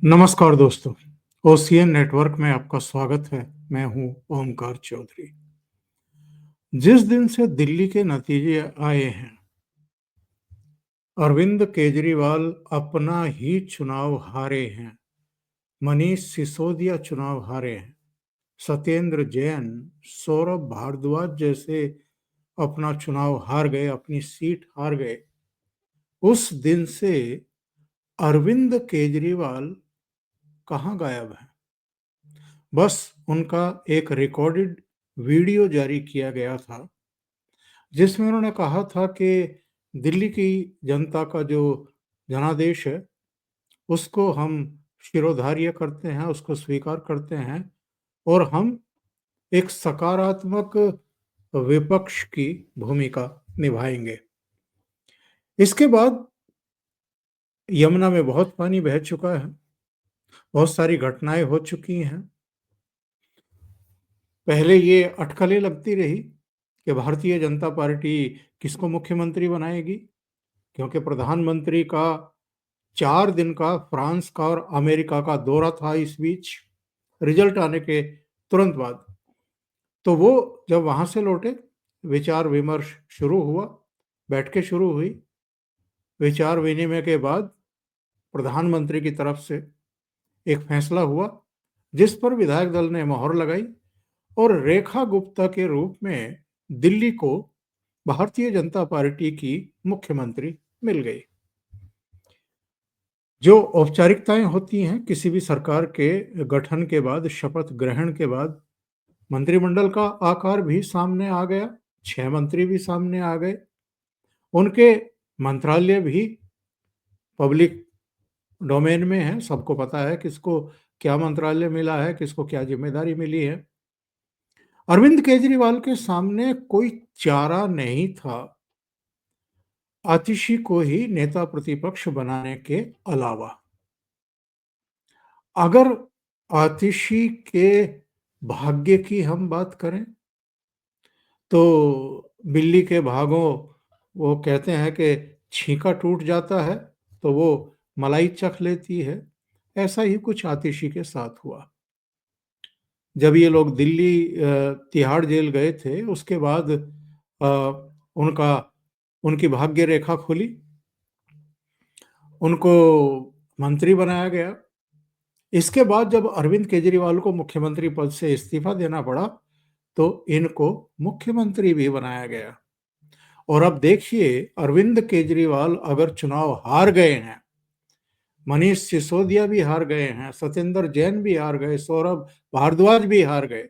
नमस्कार दोस्तों, OCN network में आपका स्वागत है। मैं हूं ओमकार चौधरी। जिस दिन से दिल्ली के नतीजे आए हैं, अरविंद केजरीवाल अपना ही चुनाव हारे हैं, मनीष सिसोदिया चुनाव हारे हैं, सत्येंद्र जैन, सौरभ भारद्वाज जैसे अपना चुनाव हार गए, अपनी सीट हार गए। उस दिन से अरविंद केजरीवाल कहाँ गायब है? बस उनका एक रिकॉर्डेड वीडियो जारी किया गया था, जिसमें उन्होंने कहा था कि दिल्ली की जनता का जो जनादेश है, उसको हम शिरोधार्य करते हैं, उसको स्वीकार करते हैं और हम एक सकारात्मक विपक्ष की भूमिका निभाएंगे। इसके बाद यमुना में बहुत पानी बह चुका है, बहुत सारी घटनाएं हो चुकी हैं। पहले ये अटकलें लगती रही कि भारतीय जनता पार्टी किसको मुख्यमंत्री बनाएगी, क्योंकि प्रधानमंत्री का 4 दिन का फ्रांस का और अमेरिका का दौरा था इस बीच, रिजल्ट आने के तुरंत बाद। तो वो जब वहां से लौटे, विचार विमर्श शुरू हुआ, बैठकें शुरू हुई। विचार विनिमय के बाद प्रधानमंत्री की तरफ से एक फैसला हुआ, जिस पर विधायक दल ने मोहर लगाई और रेखा गुप्ता के रूप में दिल्ली को भारतीय जनता पार्टी की मुख्यमंत्री मिल गई। जो औपचारिकताएं होती हैं किसी भी सरकार के गठन के बाद, शपथ ग्रहण के बाद, मंत्रिमंडल का आकार भी सामने आ गया, 6 मंत्री भी सामने आ गए, उनके मंत्रालय भी पब्लिक डोमेन में है, सबको पता है किसको क्या मंत्रालय मिला है, किसको क्या जिम्मेदारी मिली है। अरविंद केजरीवाल के सामने कोई चारा नहीं था आतिशी को ही नेता प्रतिपक्ष बनाने के अलावा। अगर आतिशी के भाग्य की हम बात करें तो बिल्ली के भागों, वो कहते हैं कि छींका टूट जाता है तो वो मलाई चख लेती है। ऐसा ही कुछ आतिशी के साथ हुआ। जब ये लोग दिल्ली तिहाड़ जेल गए थे, उसके बाद उनका उनकी भाग्य रेखा खुली, उनको मंत्री बनाया गया। इसके बाद जब अरविंद केजरीवाल को मुख्यमंत्री पद से इस्तीफा देना पड़ा, तो इनको मुख्यमंत्री भी बनाया गया। और अब देखिए, अरविंद केजरीवाल अगर चुनाव हार गए हैं, मनीष सिसोदिया भी हार गए हैं, सत्येंद्र जैन भी हार गए, सौरभ भारद्वाज भी हार गए,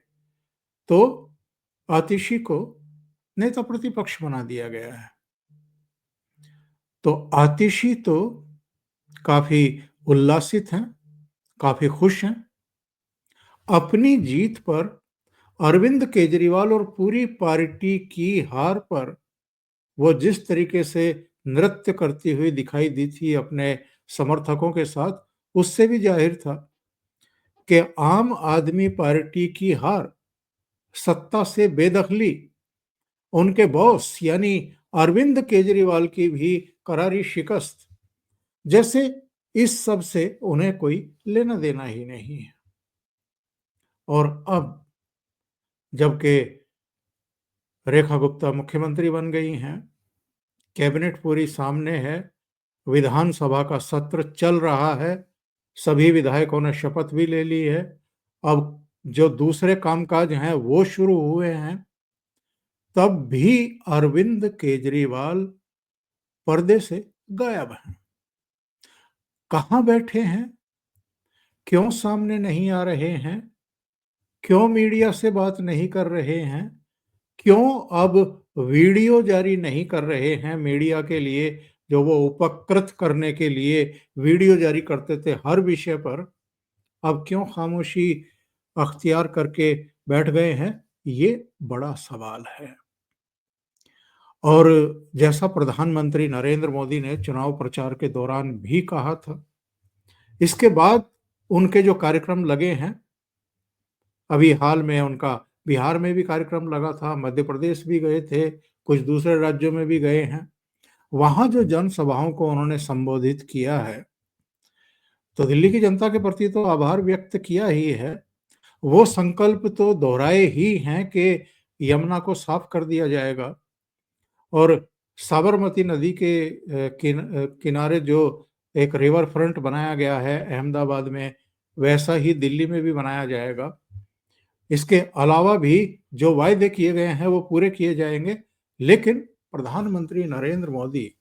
तो आतिशी को नेता प्रतिपक्ष बना दिया गया है। तो आतिशी तो काफी उल्लासित हैं, काफी खुश हैं। अपनी जीत पर, अरविंद केजरीवाल और पूरी पार्टी की हार पर वो जिस तरीके से नृत्य करती हुई दिखाई दी थी अपने समर्थकों के साथ, उससे भी जाहिर था कि आम आदमी पार्टी की हार, सत्ता से बेदखली, उनके बॉस यानी अरविंद केजरीवाल की भी करारी शिकस्त, जैसे इस सब से उन्हें कोई लेना देना ही नहीं है। और अब जबकि रेखा गुप्ता मुख्यमंत्री बन गई हैं, कैबिनेट पूरी सामने है, विधानसभा का सत्र चल रहा है, सभी विधायकों ने शपथ भी ले ली है, अब जो दूसरे कामकाज हैं वो शुरू हुए हैं, तब भी अरविंद केजरीवाल पर्दे से गायब हैं। कहाँ बैठे हैं? क्यों सामने नहीं आ रहे हैं? क्यों मीडिया से बात नहीं कर रहे हैं? क्यों अब वीडियो जारी नहीं कर रहे हैं मीडिया के लिए, जो वो उपकृत करने के लिए वीडियो जारी करते थे हर विषय पर? अब क्यों खामोशी अख्तियार करके बैठ गए हैं? ये बड़ा सवाल है। और जैसा प्रधानमंत्री नरेंद्र मोदी ने चुनाव प्रचार के दौरान भी कहा था, इसके बाद उनके जो कार्यक्रम लगे हैं, अभी हाल में उनका बिहार में भी कार्यक्रम लगा था, मध्य प्रदेश भी गए थे, कुछ दूसरे राज्यों में भी गए हैं। वहां जो जनसभाओं को उन्होंने संबोधित किया है, तो दिल्ली की जनता के प्रति तो आभार व्यक्त किया ही है, वो संकल्प तो दोहराए ही हैं कि यमुना को साफ कर दिया जाएगा और साबरमती नदी के किनारे जो एक रिवर फ्रंट बनाया गया है अहमदाबाद में, वैसा ही दिल्ली में भी बनाया जाएगा। इसके अलावा भी जो वायदे किए गए हैं वो पूरे किए जाएंगे, लेकिन प्रधानमंत्री नरेंद्र मोदी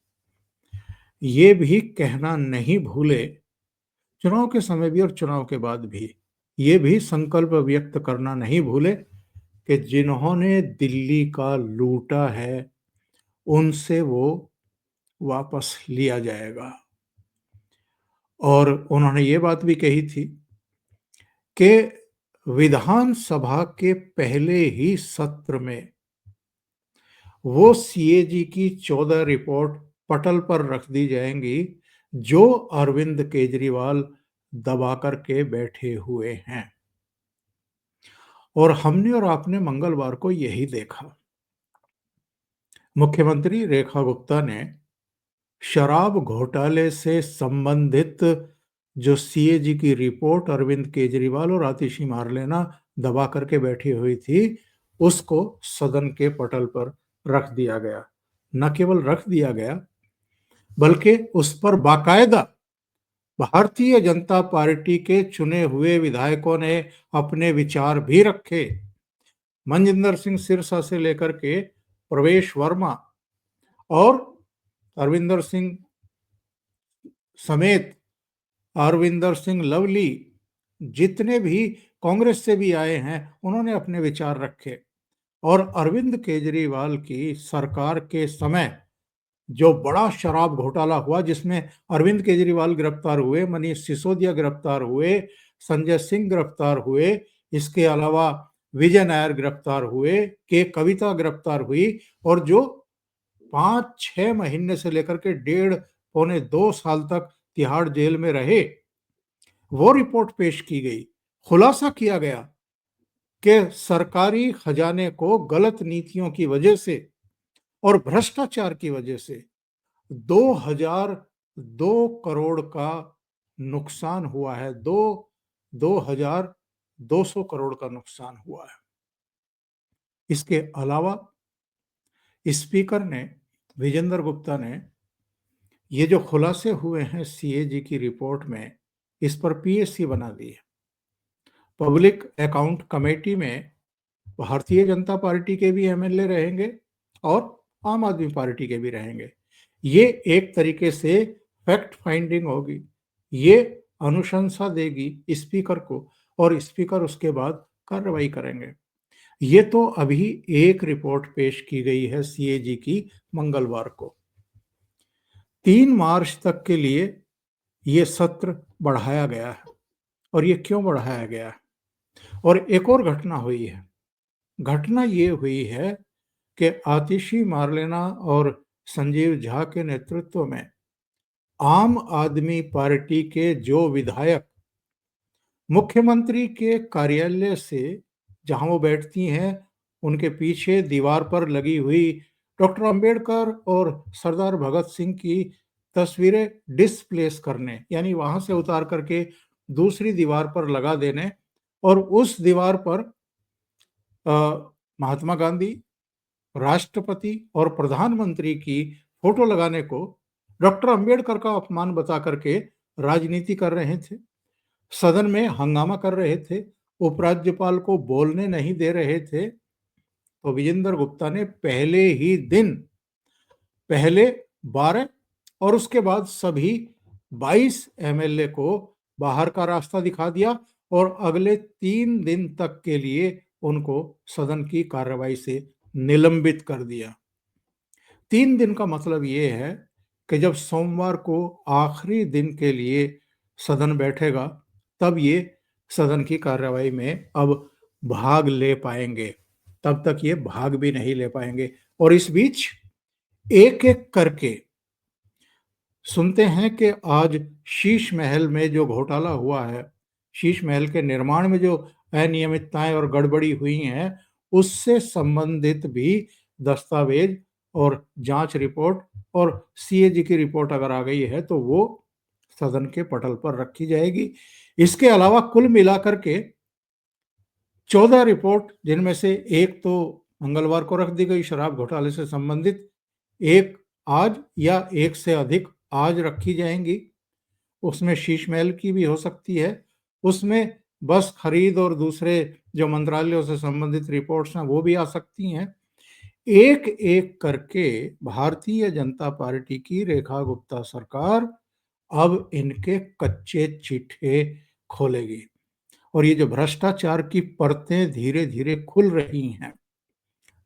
ये भी कहना नहीं भूले, चुनाव के समय भी और चुनाव के बाद भी ये भी संकल्प व्यक्त करना नहीं भूले कि जिन्होंने दिल्ली का लूटा है उनसे वो वापस लिया जाएगा। और उन्होंने ये बात भी कही थी कि विधानसभा के पहले ही सत्र में वो सीएजी की 14 रिपोर्ट पटल पर रख दी जाएंगी जो अरविंद केजरीवाल दबा करके बैठे हुए हैं। और हमने और आपने मंगलवार को यही देखा। मुख्यमंत्री रेखा गुप्ता ने शराब घोटाले से संबंधित जो सीएजी की रिपोर्ट अरविंद केजरीवाल और आतिशी मारलेना दबा करके बैठी हुई थी, उसको सदन के पटल पर रख दिया गया। न केवल रख दिया गया, बल्कि उस पर बाकायदा भारतीय जनता पार्टी के चुने हुए विधायकों ने अपने विचार भी रखे। मनजिंदर सिंह सिरसा से लेकर के प्रवेश वर्मा और अरविंदर सिंह समेत अरविंदर सिंह लवली, जितने भी कांग्रेस से भी आए हैं, उन्होंने अपने विचार रखे। और अरविंद केजरीवाल की सरकार के समय जो बड़ा शराब घोटाला हुआ, जिसमें अरविंद केजरीवाल गिरफ्तार हुए, मनीष सिसोदिया गिरफ्तार हुए, संजय सिंह गिरफ्तार हुए, इसके अलावा विजय नायर गिरफ्तार हुए, के कविता गिरफ्तार हुई, और जो 5-6 महीने से लेकर के 1.5-2 साल तक तिहाड़ जेल में रहे, वो रिपोर्ट पेश की गई। खुलासा किया गया कि सरकारी खजाने को गलत नीतियों की वजह से और भ्रष्टाचार की वजह से 2002 करोड़ का नुकसान हुआ है। 2200 करोड़ का नुकसान हुआ है। इसके अलावा स्पीकर ने, विजेंद्र गुप्ता ने, ये जो खुलासे हुए हैं सीएजी की रिपोर्ट में, इस पर पीएससी बना दी है। पब्लिक अकाउंट कमेटी में भारतीय जनता पार्टी के भी एमएलए रहेंगे और आम आदमी पार्टी के भी रहेंगे। ये एक तरीके से फैक्ट फाइंडिंग होगी, ये अनुशंसा देगी स्पीकर को और स्पीकर उसके बाद कार्रवाई करेंगे। ये तो अभी एक रिपोर्ट पेश की गई है सीएजी की मंगलवार को। 3 मार्च तक के लिए ये सत्र बढ़ाया गया है। और ये क्यों बढ़ाया गया है? और एक और घटना हुई है। घटना ये हुई है कि आतिशी मारलेना और संजीव झा के नेतृत्व में आम आदमी पार्टी के जो विधायक मुख्यमंत्री के कार्यालय से, जहां वो बैठती हैं, उनके पीछे दीवार पर लगी हुई डॉक्टर अंबेडकर और सरदार भगत सिंह की तस्वीरें डिस्प्लेस करने, यानी वहां से उतार करके दूसरी दीवार पर लगा देने, और उस दीवार पर महात्मा गांधी, राष्ट्रपति और प्रधानमंत्री की फोटो लगाने को डॉक्टर अंबेडकर का अपमान बता करके राजनीति कर रहे थे। सदन में हंगामा कर रहे थे, उपराज्यपाल को बोलने नहीं दे रहे थे। तो विजेंद्र गुप्ता ने पहले ही दिन, पहले 12 और उसके बाद सभी 22 एमएलए को बाहर का रास्ता दिखा दिया और अगले 3 दिन तक के लिए उनको सदन की कार्रवाई से निलंबित कर दिया। 3 दिन का मतलब ये है कि जब सोमवार को आखिरी दिन के लिए सदन बैठेगा, तब ये सदन की कार्रवाई में अब भाग ले पाएंगे। तब तक ये भाग भी नहीं ले पाएंगे। और इस बीच एक एक करके सुनते हैं कि आज शीश महल में जो घोटाला हुआ है, शीश महल के निर्माण में जो अनियमितताएं और गड़बड़ी हुई हैं, उससे संबंधित भी दस्तावेज और जांच रिपोर्ट और सीएजी की रिपोर्ट अगर आ गई है तो वो सदन के पटल पर रखी जाएगी। इसके अलावा कुल मिलाकर के 14 रिपोर्ट, जिनमें से एक तो मंगलवार को रख दी गई शराब घोटाले से संबंधित, एक आज या एक से अधिक आज रखी जाएंगी। उसमें शीश महल की भी हो सकती है, उसमें बस खरीद और दूसरे जो मंत्रालयों से संबंधित रिपोर्ट्स हैं वो भी आ सकती हैं। एक एक करके भारतीय जनता पार्टी की रेखा गुप्ता सरकार अब इनके कच्चे चिट्ठे खोलेगी। और ये जो भ्रष्टाचार की परतें धीरे धीरे खुल रही हैं,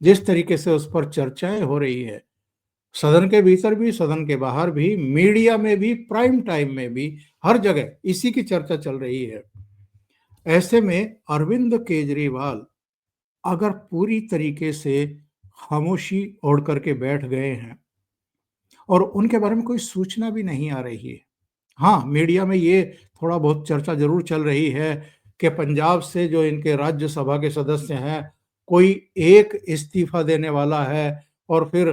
जिस तरीके से उस पर चर्चाएं हो रही है, सदन के भीतर भी, सदन के बाहर भी, मीडिया में भी, प्राइम टाइम में भी, हर जगह इसी की चर्चा चल रही है। ऐसे में अरविंद केजरीवाल अगर पूरी तरीके से खामोशी ओढ़ करके बैठ गए हैं और उनके बारे में कोई सूचना भी नहीं आ रही है। हाँ, मीडिया में ये थोड़ा बहुत चर्चा जरूर चल रही है कि पंजाब से जो इनके राज्यसभा के सदस्य हैं, कोई एक इस्तीफा देने वाला है और फिर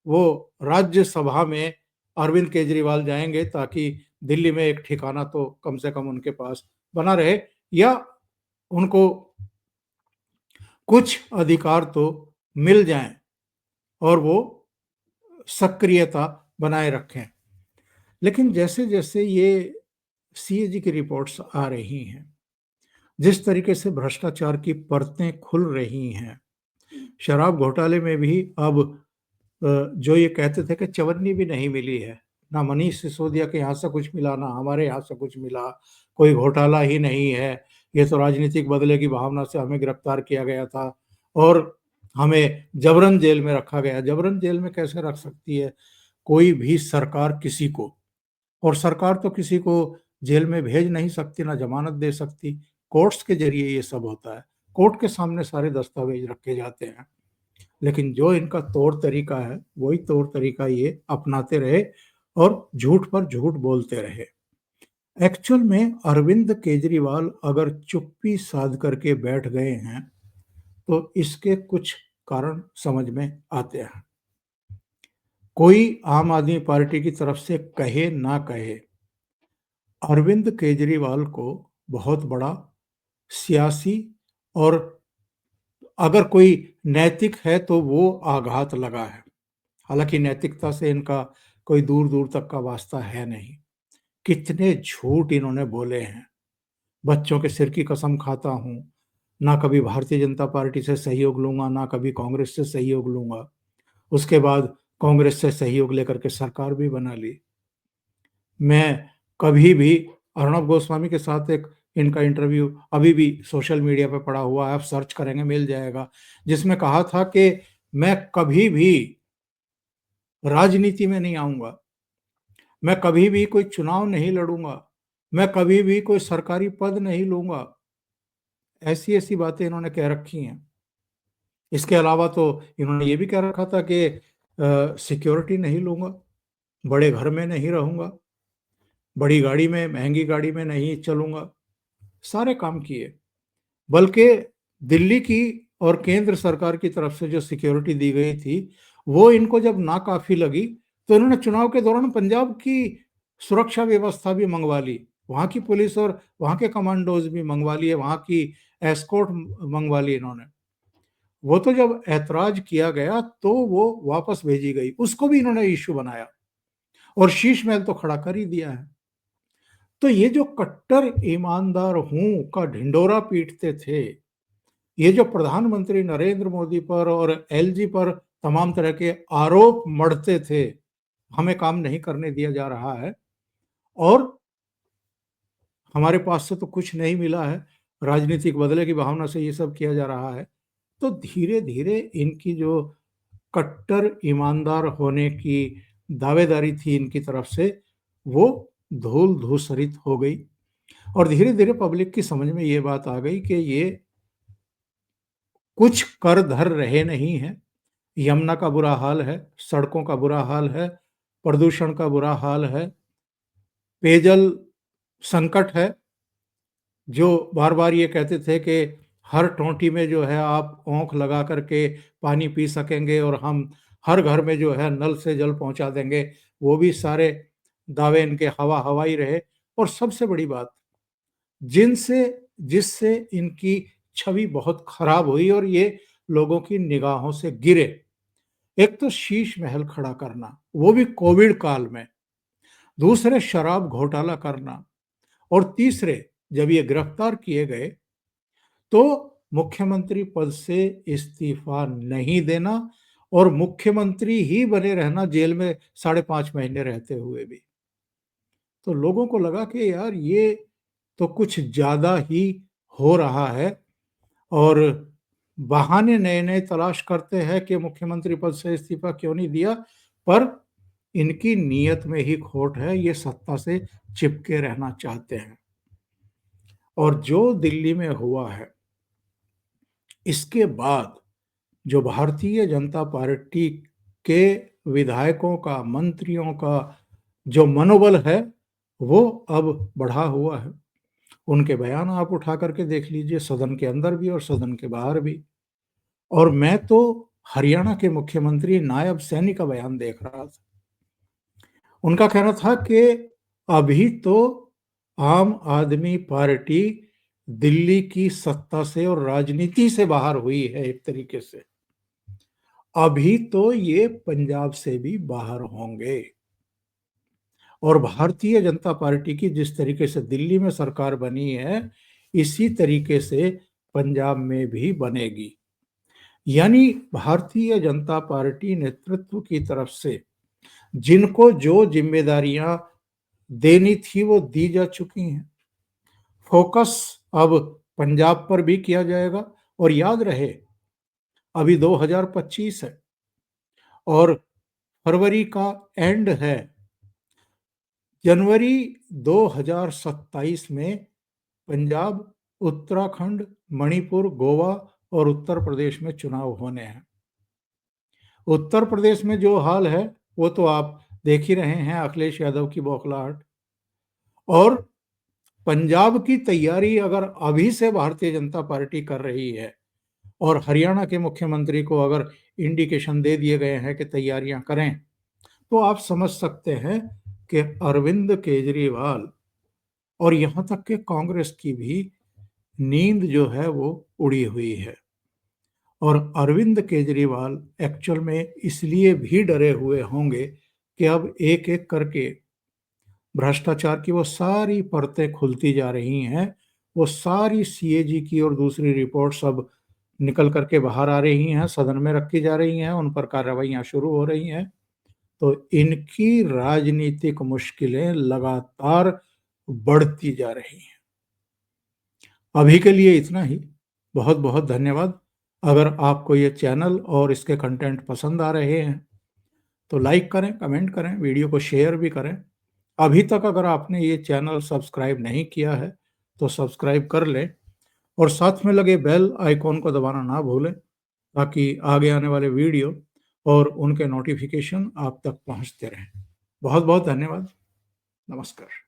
वो राज्यसभा में अरविंद केजरीवाल जाएंगे ताकि दिल्ली में एक ठिकाना तो कम से कम उनके पास बना रहे, या उनको कुछ अधिकार तो मिल जाएं और वो सक्रियता बनाए रखें। लेकिन जैसे जैसे ये सीएजी की रिपोर्ट्स आ रही हैं, जिस तरीके से भ्रष्टाचार की परतें खुल रही हैं, शराब घोटाले में भी अब जो ये कहते थे कि चवन्नी भी नहीं मिली है, ना मनीष सिसोदिया के यहाँ से कुछ मिला, ना हमारे यहाँ से कुछ मिला, कोई घोटाला ही नहीं है, ये तो राजनीतिक बदले की भावना से हमें गिरफ्तार किया गया था और हमें जबरन जेल में रखा गया। जबरन जेल में कैसे रख सकती है कोई भी सरकार किसी को? और सरकार तो किसी को जेल में भेज नहीं सकती, ना जमानत दे सकती। कोर्ट्स के जरिए ये सब होता है, कोर्ट के सामने सारे दस्तावेज रखे जाते हैं। लेकिन जो इनका तौर तरीका है, वही तौर तरीका ये अपनाते रहे और झूठ पर झूठ बोलते रहे। एक्चुअल में अरविंद केजरीवाल अगर चुप्पी साध करके बैठ गए हैं तो इसके कुछ कारण समझ में आते हैं। कोई आम आदमी पार्टी की तरफ से कहे ना कहे, अरविंद केजरीवाल को बहुत बड़ा सियासी और अगर कोई नैतिक है तो वो आघात लगा है। हालांकि नैतिकता से इनका कोई दूर दूर तक का वास्ता है नहीं। कितने झूठ इन्होंने बोले हैं। बच्चों के सिर की कसम खाता हूं, ना कभी भारतीय जनता पार्टी से सहयोग लूंगा, ना कभी कांग्रेस से सहयोग लूंगा। उसके बाद कांग्रेस से सहयोग लेकर के सरकार भी बना ली। मैं कभी भी अर्णब गोस्वामी के साथ एक इनका इंटरव्यू अभी भी सोशल मीडिया पे पड़ा हुआ है, आप सर्च करेंगे मिल जाएगा, जिसमें कहा था कि मैं कभी भी राजनीति में नहीं आऊंगा, मैं कभी भी कोई चुनाव नहीं लड़ूंगा, मैं कभी भी कोई सरकारी पद नहीं लूंगा। ऐसी ऐसी बातें इन्होंने कह रखी हैं। इसके अलावा तो इन्होंने ये भी कह रखा था कि सिक्योरिटी नहीं लूंगा, बड़े घर में नहीं रहूंगा, बड़ी गाड़ी में, महंगी गाड़ी में नहीं चलूंगा। सारे काम किए, बल्कि दिल्ली की और केंद्र सरकार की तरफ से जो सिक्योरिटी दी गई थी वो इनको जब नाकाफी लगी तो इन्होंने चुनाव के दौरान पंजाब की सुरक्षा व्यवस्था भी मंगवा ली, वहां की पुलिस और वहां के कमांडोज भी मंगवा लिए, वहां की एस्कॉर्ट मंगवा ली इन्होंने। वो तो जब ऐतराज किया गया तो वो वापस भेजी गई, उसको भी इन्होंने इश्यू बनाया और शीश महल तो खड़ा कर ही दिया है। तो ये जो कट्टर ईमानदार हूं का ढिंडोरा पीटते थे, ये जो प्रधानमंत्री नरेंद्र मोदी पर और एलजी पर तमाम तरह के आरोप मढ़ते थे, हमें काम नहीं करने दिया जा रहा है और हमारे पास से तो कुछ नहीं मिला है, राजनीतिक बदले की भावना से ये सब किया जा रहा है, तो धीरे धीरे इनकी जो कट्टर ईमानदार होने की दावेदारी थी इनकी तरफ से, वो धूल धूसरित हो गई। और धीरे धीरे पब्लिक की समझ में ये बात आ गई कि ये कुछ कर धर रहे नहीं हैं। यमुना का बुरा हाल है, सड़कों का बुरा हाल है, प्रदूषण का बुरा हाल है, पेयजल संकट है। जो बार बार ये कहते थे कि हर टोंटी में जो है आप औंख लगा करके पानी पी सकेंगे और हम हर घर में जो है नल से जल पहुंचा देंगे, वो भी सारे दावे इनके हवा हवाई रहे और सबसे बड़ी बात, जिनसे जिससे इनकी छवि बहुत खराब हुई और ये लोगों की निगाहों से गिरे। एक तो शीश महल खड़ा करना, वो भी कोविड काल में, दूसरे शराब घोटाला करना, और तीसरे जब ये गिरफ्तार किए गए तो मुख्यमंत्री पद से इस्तीफा नहीं देना और मुख्यमंत्री ही बने रहना जेल में 5.5 महीने रहते हुए भी। तो लोगों को लगा कि यार ये तो कुछ ज्यादा ही हो रहा है, और बहाने नए नए तलाश करते हैं कि मुख्यमंत्री पद से इस्तीफा क्यों नहीं दिया। पर इनकी नीयत में ही खोट है, ये सत्ता से चिपके रहना चाहते हैं। और जो दिल्ली में हुआ है, इसके बाद जो भारतीय जनता पार्टी के विधायकों का, मंत्रियों का जो मनोबल है, वो अब बढ़ा हुआ है। उनके बयान आप उठा करके देख लीजिए, सदन के अंदर भी और सदन के बाहर भी। और मैं तो हरियाणा के मुख्यमंत्री नायब सैनी का बयान देख रहा था। उनका कहना था कि अभी तो आम आदमी पार्टी दिल्ली की सत्ता से और राजनीति से बाहर हुई है एक तरीके से, अभी तो ये पंजाब से भी बाहर होंगे। और भारतीय जनता पार्टी की जिस तरीके से दिल्ली में सरकार बनी है, इसी तरीके से पंजाब में भी बनेगी। यानी भारतीय जनता पार्टी नेतृत्व की तरफ से जिनको जो जिम्मेदारियां देनी थी वो दी जा चुकी हैं। फोकस अब पंजाब पर भी किया जाएगा। और याद रहे, अभी 2025 है और फरवरी का एंड है। जनवरी 2027 में पंजाब, उत्तराखंड, मणिपुर, गोवा और उत्तर प्रदेश में चुनाव होने हैं। उत्तर प्रदेश में जो हाल है वो तो आप देख ही रहे हैं, अखिलेश यादव की बौखलाहट। और पंजाब की तैयारी अगर अभी से भारतीय जनता पार्टी कर रही है और हरियाणा के मुख्यमंत्री को अगर इंडिकेशन दे दिए गए हैं कि तैयारियां करें, तो आप समझ सकते हैं कि अरविंद केजरीवाल और यहां तक कि कांग्रेस की भी नींद जो है वो उड़ी हुई है। और अरविंद केजरीवाल एक्चुअल में इसलिए भी डरे हुए होंगे कि अब एक एक करके भ्रष्टाचार की वो सारी परतें खुलती जा रही हैं। वो सारी सीएजी की और दूसरी रिपोर्ट्स अब निकल करके बाहर आ रही हैं, सदन में रखी जा रही हैं, उन पर कार्रवाइयां शुरू हो रही हैं। तो इनकी राजनीतिक मुश्किलें लगातार बढ़ती जा रही हैं। अभी के लिए इतना ही। बहुत बहुत धन्यवाद। अगर आपको ये चैनल और इसके कंटेंट पसंद आ रहे हैं तो लाइक करें, कमेंट करें, वीडियो को शेयर भी करें। अभी तक अगर आपने ये चैनल सब्सक्राइब नहीं किया है तो सब्सक्राइब कर लें और साथ में लगे बेल आइकॉन को दबाना ना भूलें, ताकि आगे आने वाले वीडियो और उनके नोटिफिकेशन आप तक पहुंचते रहें। बहुत बहुत धन्यवाद। नमस्कार।